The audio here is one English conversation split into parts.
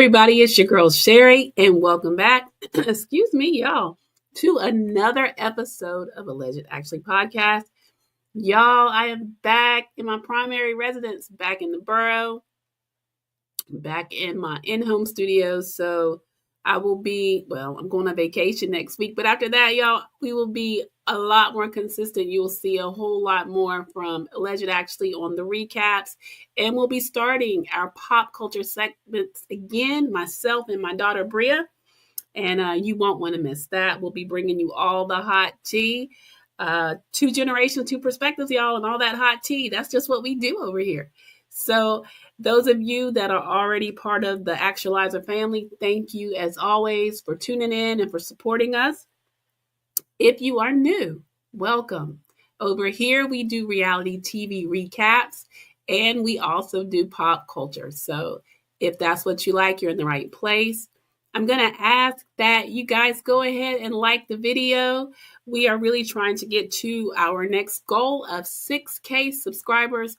everybody, it's your girl Sherry, and welcome back, excuse me, y'all, to another episode of Alleged Actually Podcast. Y'all, I am back in my primary residence, back in the borough, back in my in-home studio. So I'm going on vacation next week, but after that, y'all, we will be a lot more consistent. You'll see a whole lot more from Alleged Actually on the recaps, and we'll be starting our pop culture segments again, myself and my daughter Bria, and you won't want to miss that. We'll be bringing you all the hot tea, two generations, two perspectives, y'all, and all that hot tea. That's just what we do over here. So those of you that are already part of the Actualizer family, thank you as always for tuning in and for supporting us. If you are new, welcome. Over here, we do reality TV recaps, and we also do pop culture. So if that's what you like, you're in the right place. I'm going to ask that you guys go ahead and like the video. We are really trying to get to our next goal of 6K subscribers.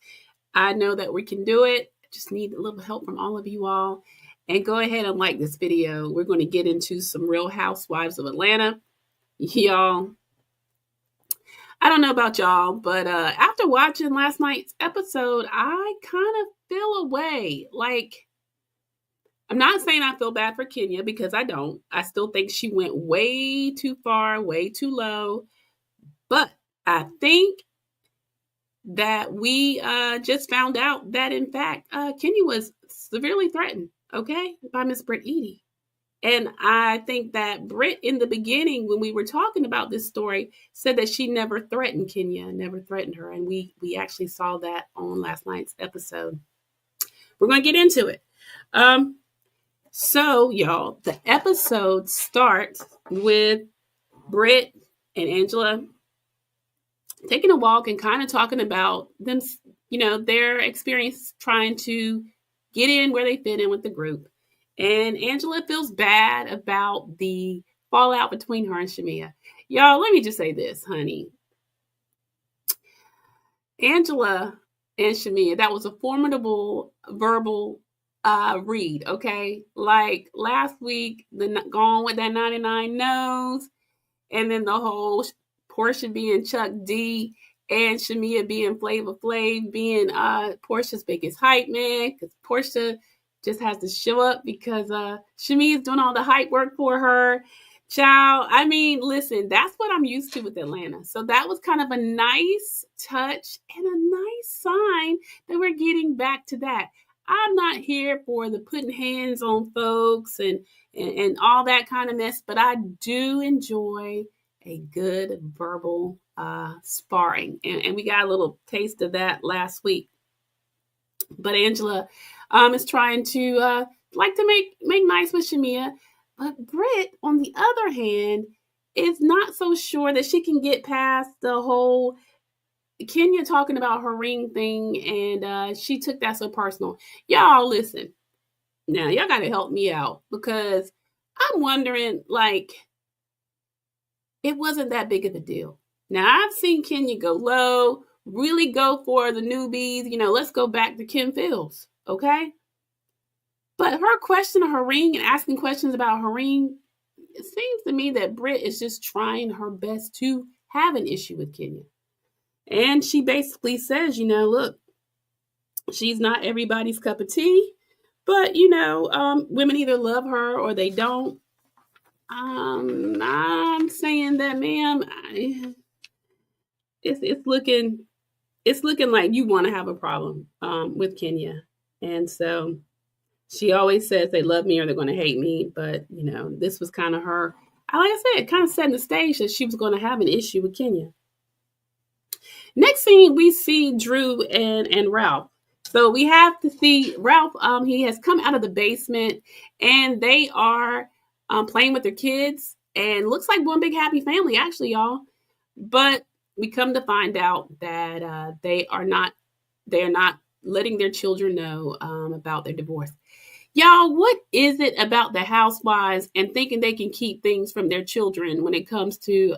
I know that we can do it. Just need a little help from all of you all. And go ahead and like this video. We're going to get into some Real Housewives of Atlanta. Y'all, I don't know about y'all, but after watching last night's episode, I kind of feel away. Like, I'm not saying I feel bad for Kenya, because I don't. I still think she went way too far, way too low. But I think that we just found out that, in fact, Kenya was severely threatened, okay, by Miss Brit Edie. And I think that Brit, in the beginning, when we were talking about this story, said that she never threatened Kenya, never threatened her. And we actually saw that on last night's episode. We're going to get into it. So, y'all, the episode starts with Brit and Angela taking a walk and kind of talking about them, their experience trying to get in where they fit in with the group. And Angela feels bad about the fallout between her and Shamea. Y'all, let me just say this, honey. Angela and Shamea, that was a formidable verbal read, okay? Like last week, Gone with that 99 nose, and then the whole Porsha being Chuck D and Shamea being Flavor Flav, being Porsha's biggest hype man, because Porsha just has to show up because Shamea's doing all the hype work for her. Child, I mean, listen, that's what I'm used to with Atlanta. So that was kind of a nice touch and a nice sign that we're getting back to that. I'm not here for the putting hands on folks and all that kind of mess, but I do enjoy a good verbal sparring. And we got a little taste of that last week. But Angela is trying to like to make nice with Shamea. But Brit, on the other hand, is not so sure that she can get past the whole Kenya talking about her ring thing, and she took that so personal. Y'all, listen. Now, y'all got to help me out, because I'm wondering, like, it wasn't that big of a deal. Now, I've seen Kenya go low, really go for the newbies. Let's go back to Kim Fields, okay? But her question of her ring and asking questions about her ring, it seems to me that Brit is just trying her best to have an issue with Kenya. And she basically says, look, she's not everybody's cup of tea, but, women either love her or they don't. I'm saying that, ma'am, it's looking like you want to have a problem with Kenya. And so she always says they love me or they're going to hate me. But, this was kind of her, like I said, kind of setting the stage that she was going to have an issue with Kenya. Next thing we see Drew and Ralph. So we have to see Ralph. He has come out of the basement, and they are playing with their kids, and looks like one big happy family, actually, y'all. But we come to find out that they're not letting their children know about their divorce. Y'all, what is it about the housewives and thinking they can keep things from their children when it comes to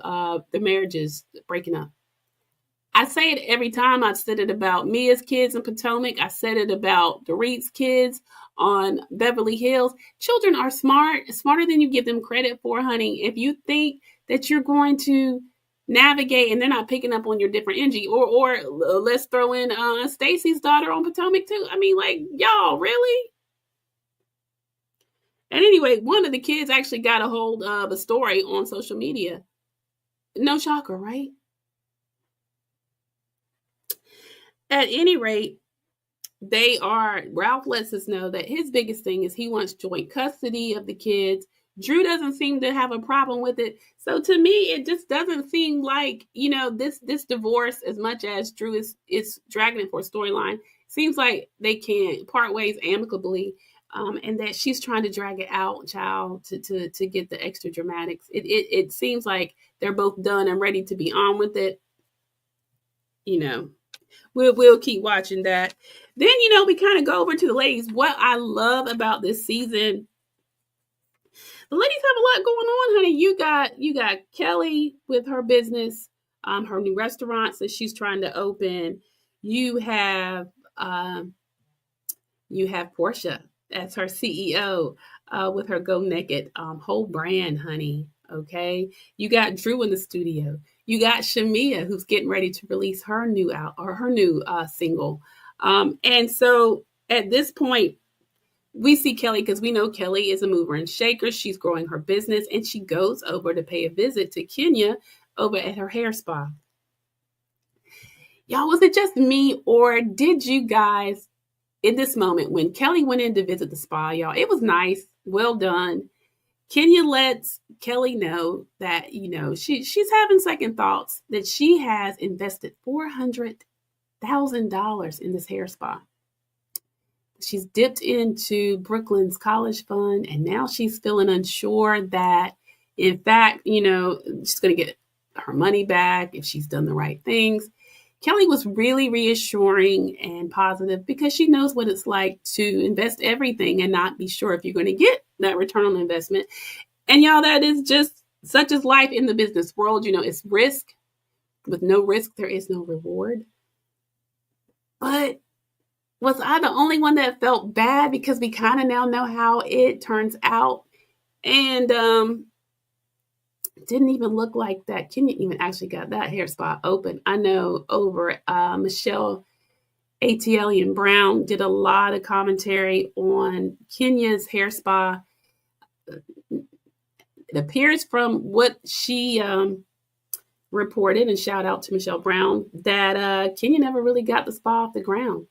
the marriages breaking up? I say it every time. I've said it about Mia's kids in Potomac. I said it about Dorit's kids on Beverly Hills. Children are smarter than you give them credit for, honey. If you think that you're going to navigate and they're not picking up on your different energy, or let's throw in Stacy's daughter on Potomac too. I mean, like, y'all, really? And anyway, one of the kids actually got a hold of a story on social media. No shocker, right? At any rate, Ralph lets us know that his biggest thing is he wants joint custody of the kids. Drew doesn't seem to have a problem with it. So to me, it just doesn't seem like, this divorce, as much as Drew is dragging it for a storyline, seems like they can part ways amicably. And that she's trying to drag it out, child, to get the extra dramatics. It seems like they're both done and ready to be on with it. We'll keep watching that. Then, we kind of go over to the ladies. What I love about this season, the ladies have a lot going on, honey. You got Kelly with her business, her new restaurants that she's trying to open. You have Porsha as her CEO with her Go Naked whole brand, honey. Okay, you got Drew in the studio. You got Shamea, who's getting ready to release her new single. And so at this point, we see Kelly, because we know Kelly is a mover and shaker. She's growing her business, and she goes over to pay a visit to Kenya over at her hair spa. Y'all, was it just me, or did you guys, in this moment when Kelly went in to visit the spa, y'all, it was nice, well done. Kenya lets Kelly know that, she's having second thoughts, that she has invested $400,000 in this hair spa. She's dipped into Brooklyn's college fund, and now she's feeling unsure that, in fact, she's going to get her money back if she's done the right things. Kelly was really reassuring and positive, because she knows what it's like to invest everything and not be sure if you're going to get that return on investment. And y'all, that is just such as life in the business world. It's risk. With no risk, there is no reward. But was I the only one that felt bad? Because we kind of now know how it turns out. And didn't even look like that Kenya even actually got that hair spa open. I know over Michelle ATL Brown did a lot of commentary on Kenya's hair spa. It appears from what she reported, and shout out to Michelle Brown, that Kenya never really got the spa off the ground.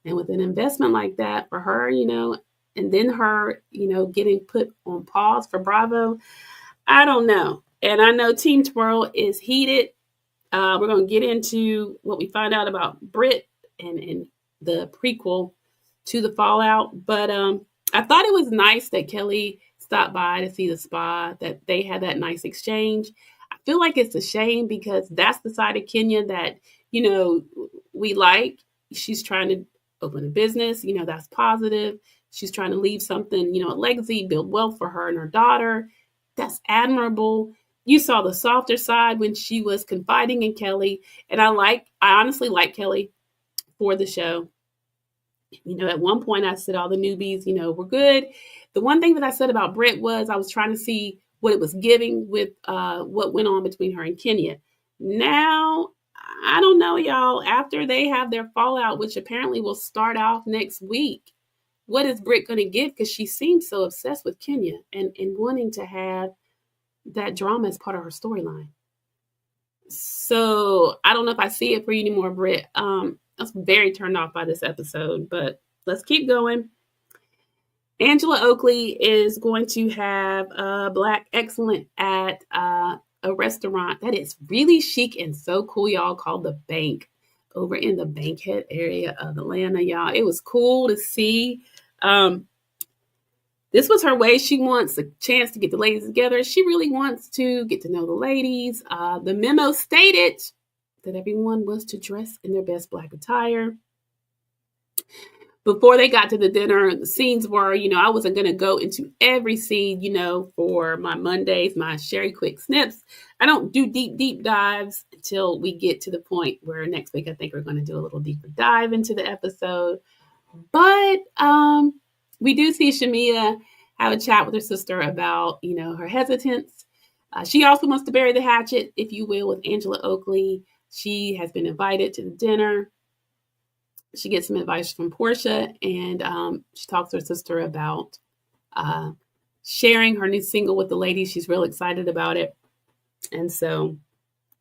And with an investment like that for her, and then her, getting put on pause for Bravo, I don't know. And I know Team Twirl is heated. We're going to get into what we find out about Brit and the prequel to the fallout. But I thought it was nice that Kelly stopped by to see the spa, that they had that nice exchange. I feel like it's a shame, because that's the side of Kenya that, we like. She's trying to open a business, that's positive. She's trying to leave something, a legacy, build wealth for her and her daughter. That's admirable. You saw the softer side when she was confiding in Kelly. And I honestly like Kelly for the show. At one point I said all the newbies, were good. The one thing that I said about Brit was I was trying to see what it was giving with what went on between her and Kenya. Now, I don't know, y'all. After they have their fallout, which apparently will start off next week, what is Brit going to give? Because she seems so obsessed with Kenya and wanting to have that drama as part of her storyline. So I don't know if I see it for you anymore, Brit. I was very turned off by this episode, but let's keep going. Angela Oakley is going to have a Black Excellent at a restaurant that is really chic and so cool, y'all, called The Bank, over in the Bankhead area of Atlanta, y'all. It was cool to see. This was her way. She wants a chance to get the ladies together. She really wants to get to know the ladies. The memo stated that everyone was to dress in their best Black attire. Before they got to the dinner, the scenes were, I wasn't going to go into every scene, for my Mondays, my Sherry Quick Snips. I don't do deep dives until we get to the point where next week I think we're going to do a little deeper dive into the episode. But we do see Shamea have a chat with her sister about, her hesitance. She also wants to bury the hatchet, if you will, with Angela Oakley. She has been invited to the dinner. She gets some advice from Porsha, and she talks to her sister about sharing her new single with the ladies. She's real excited about it. And so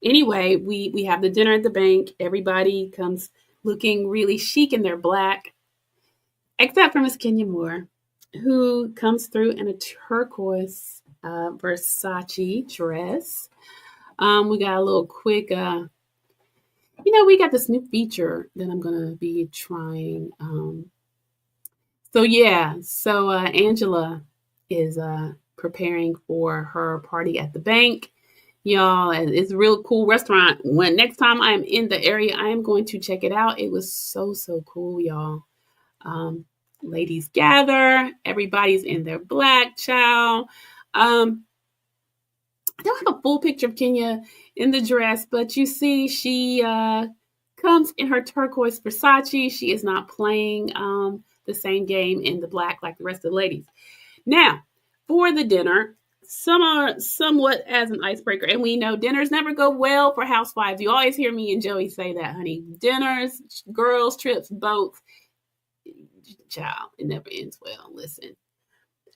anyway, we have the dinner at the bank. Everybody comes looking really chic in their black, except for Miss Kenya Moore, who comes through in a turquoise Versace dress. We got a little quick, we got this new feature that I'm going to be trying. So Angela is preparing for her party at the bank. Y'all, it's a real cool restaurant. When next time I'm in the area, I am going to check it out. It was so cool, y'all. Ladies gather. Everybody's in their black, child. I don't have a full picture of Kenya in the dress, but you see she comes in her turquoise Versace. She is not playing the same game in the black like the rest of the ladies. Now, for the dinner, some are somewhat as an icebreaker, and we know dinners never go well for housewives. You always hear me and Joey say that, honey. Dinners, girls, trips, boats, child, it never ends well. Listen.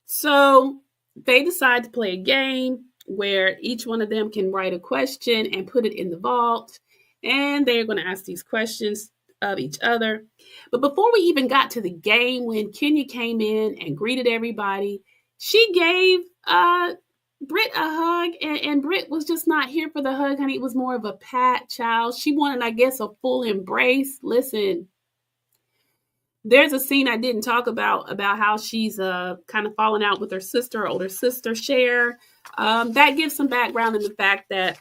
So they decide to play a game where each one of them can write a question and put it in the vault, and they're going to ask these questions of each other. But before we even got to the game, when Kenya came in and greeted everybody, she gave Brit a hug, and Brit was just not here for the hug, honey. It was more of a pat, child. She wanted, I guess, a full embrace. Listen, there's a scene I didn't talk about how she's kind of fallen out with her sister, her older sister, Cher. That gives some background in the fact that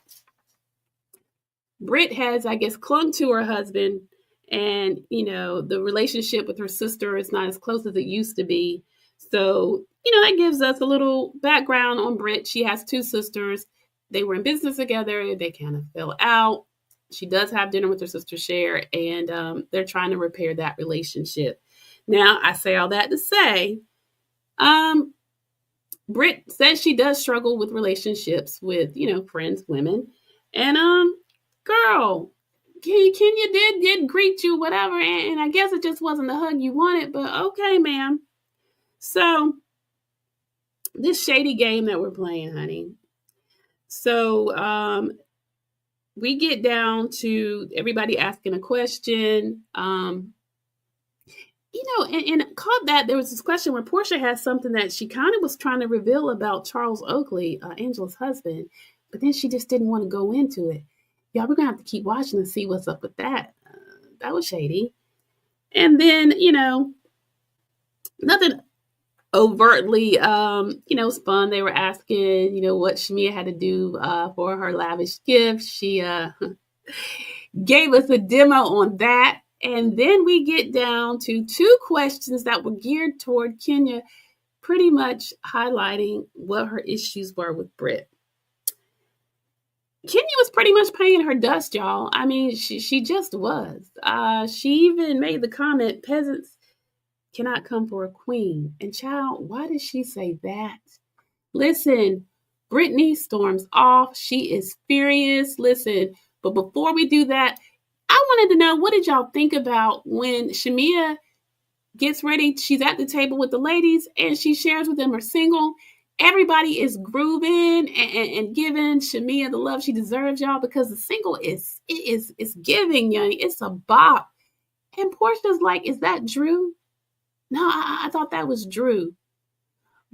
Brit has, I guess, clung to her husband, and, the relationship with her sister is not as close as it used to be. So, that gives us a little background on Brit. She has two sisters. They were in business together. They kind of fell out. She does have dinner with her sister, Cher, and they're trying to repair that relationship. Now, I say all that to say, Brit says she does struggle with relationships with, friends, women. And, girl, Kenya did greet you, whatever, and I guess it just wasn't the hug you wanted, but okay, ma'am. So, this shady game that we're playing, honey. So, we get down to everybody asking a question. And caught that there was this question where Porsha had something that she kind of was trying to reveal about Charles Oakley, Angela's husband, but then she just didn't want to go into it. Y'all, we're going to have to keep watching and see what's up with that. That was shady. And then, nothing overtly, was fun. They were asking, what Shamea had to do for her lavish gift. She gave us a demo on that. And then we get down to two questions that were geared toward Kenya, pretty much highlighting what her issues were with Brit. Kenya was pretty much paying her dust, y'all. I mean, she just was. She even made the comment, peasants cannot come for a queen. And child, why did she say that? Listen, Brittany storms off. She is furious. Listen, but before we do that, I wanted to know, what did y'all think about when Shamea gets ready? She's at the table with the ladies and she shares with them her single. Everybody is grooving and giving Shamea the love she deserves, y'all, because the single is giving, young. It's a bop. And Porsha's like, is that Drew? No, I thought that was Drew.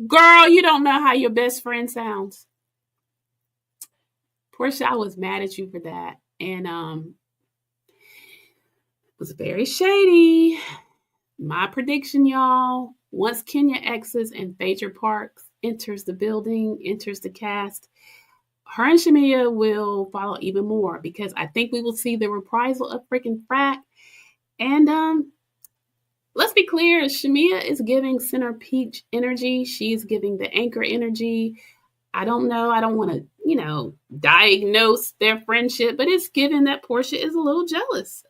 Girl, you don't know how your best friend sounds. Porsha, I was mad at you for that. And it was very shady. My prediction, y'all, once Kenya exits and Phaedra Parks enters the building, enters the cast, her and Shamea will follow even more, because I think we will see the reprisal of freaking Frack. And let's be clear, Shamea is giving Center Peach energy. She's giving the Anchor energy. I don't know. I don't want to, diagnose their friendship, but it's given that Porsha is a little jealous.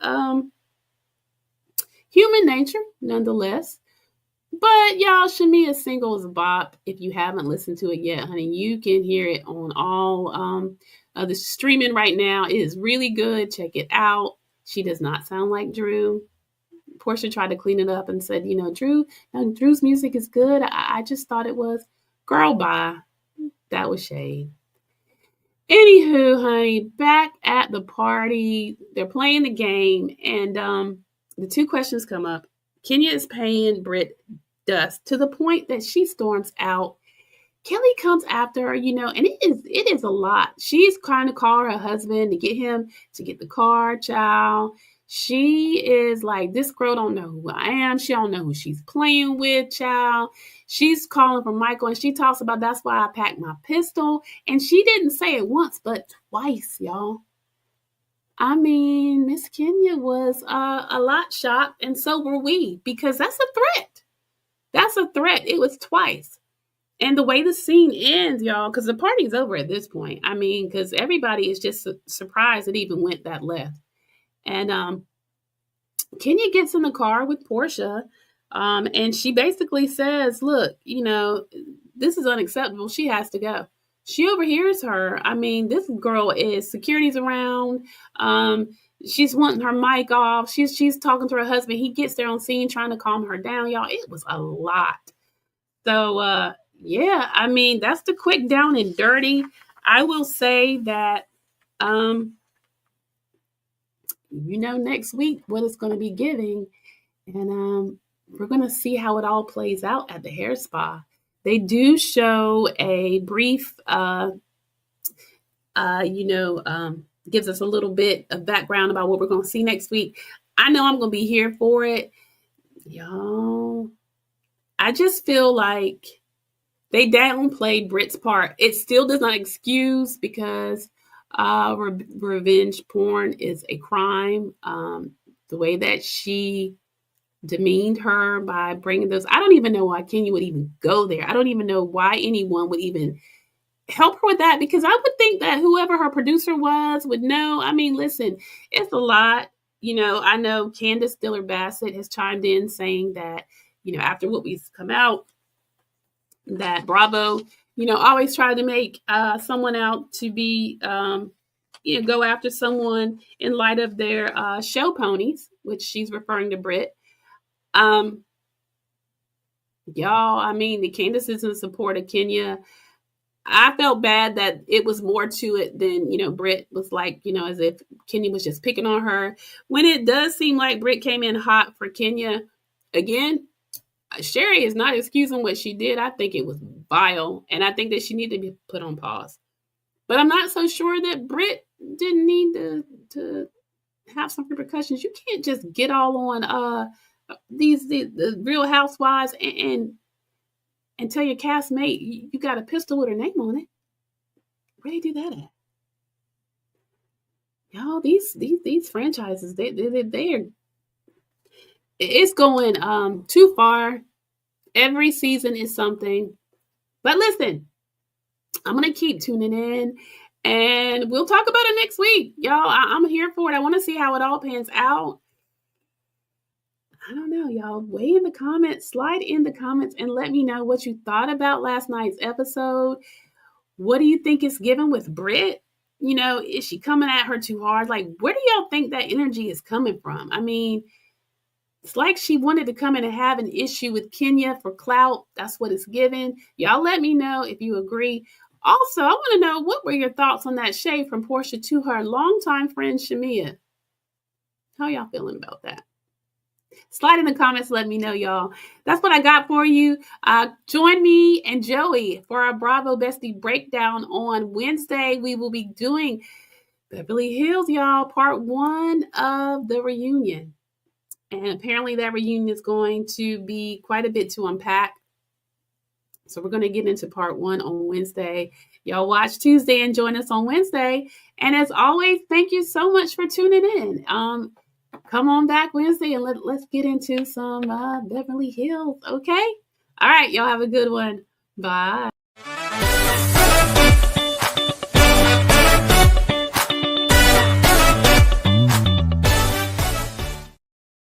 Human nature, nonetheless. But y'all, Shamea's single is a bop. If you haven't listened to it yet, honey, you can hear it on all of the streaming right now. It is really good. Check it out. She does not sound like Drew. Porsha tried to clean it up and said, Drew's music is good. I just thought it was. Girl, bye. That was shade. Anywho, honey, back at the party, they're playing the game, and the two questions come up. Kenya is paying Brit dust to the point that she storms out. Kelly comes after her, and it is a lot. She's trying to call her husband to get him to get the car, child. She is like, this girl don't know who I am. She don't know who she's playing with, child. She's calling for Michael, and she talks about that's why I packed my pistol. And she didn't say it once, but twice, y'all. I mean, Miss Kenya was a lot shocked, and so were we, because that's a threat. That's a threat. It was twice. And the way the scene ends, y'all, because the party's over at this point. I mean, because everybody is just surprised it even went that left. And Kenya gets in the car with Porsha, and she basically says, look, this is unacceptable. She has to go. She overhears her. I mean, this girl is security's around. She's wanting her mic off. She's talking to her husband. He gets there on scene trying to calm her down, y'all. It was a lot. So, yeah, I mean, that's the quick down and dirty. I will say that, next week what it's going to be giving. And we're going to see how it all plays out at the hair spa. They do show a brief, gives us a little bit of background about what we're going to see next week. I know I'm going to be here for it. Y'all, I just feel like they downplayed Brit's part. It still does not excuse, because revenge porn is a crime. The way that she demeaned her by bringing those, I don't even know why Kenya would even go there. I don't even know why anyone would even help her with that, because I would think that whoever her producer was would know. I mean, listen, it's a lot. I know Candace Diller-Bassett has chimed in saying that, after what we've come out, that Bravo, always tried to make someone out to be, go after someone in light of their show ponies, which she's referring to Brit. Y'all, I mean, the Candace is in support of Kenya. I felt bad that it was more to it than, Brit was like, as if Kenya was just picking on her. When it does seem like Brit came in hot for Kenya, again, Sherry is not excusing what she did. I think it was vile, and I think that she needed to be put on pause. But I'm not so sure that Brit didn't need to have some repercussions. You can't just get all on the Real Housewives and tell your castmate you got a pistol with her name on it. Where do you do that at? Y'all, these franchises, they're it's going too far. Every season is something. But listen, I'm going to keep tuning in, and we'll talk about it next week. Y'all, I'm here for it. I want to see how it all pans out. I don't know, y'all. Weigh in the comments, slide in the comments, and let me know what you thought about last night's episode. What do you think is given with Brit? Is she coming at her too hard? Like, where do y'all think that energy is coming from? I mean, it's like she wanted to come in and have an issue with Kenya for clout. That's what it's given. Y'all let me know if you agree. Also, I want to know, what were your thoughts on that shade from Porsha to her longtime friend Shamea? How y'all feeling about that? Slide in the comments, let me know, y'all. That's what I got for you. Join me and Joey for our Bravo Bestie breakdown on Wednesday. We will be doing Beverly Hills, y'all, part 1 of the reunion. And apparently that reunion is going to be quite a bit to unpack. So we're going to get into part 1 on Wednesday. Y'all watch Tuesday and join us on Wednesday. And as always, thank you so much for tuning in. Come on back Wednesday and let's get into some Beverly Hills, okay? All right, y'all have a good one. Bye.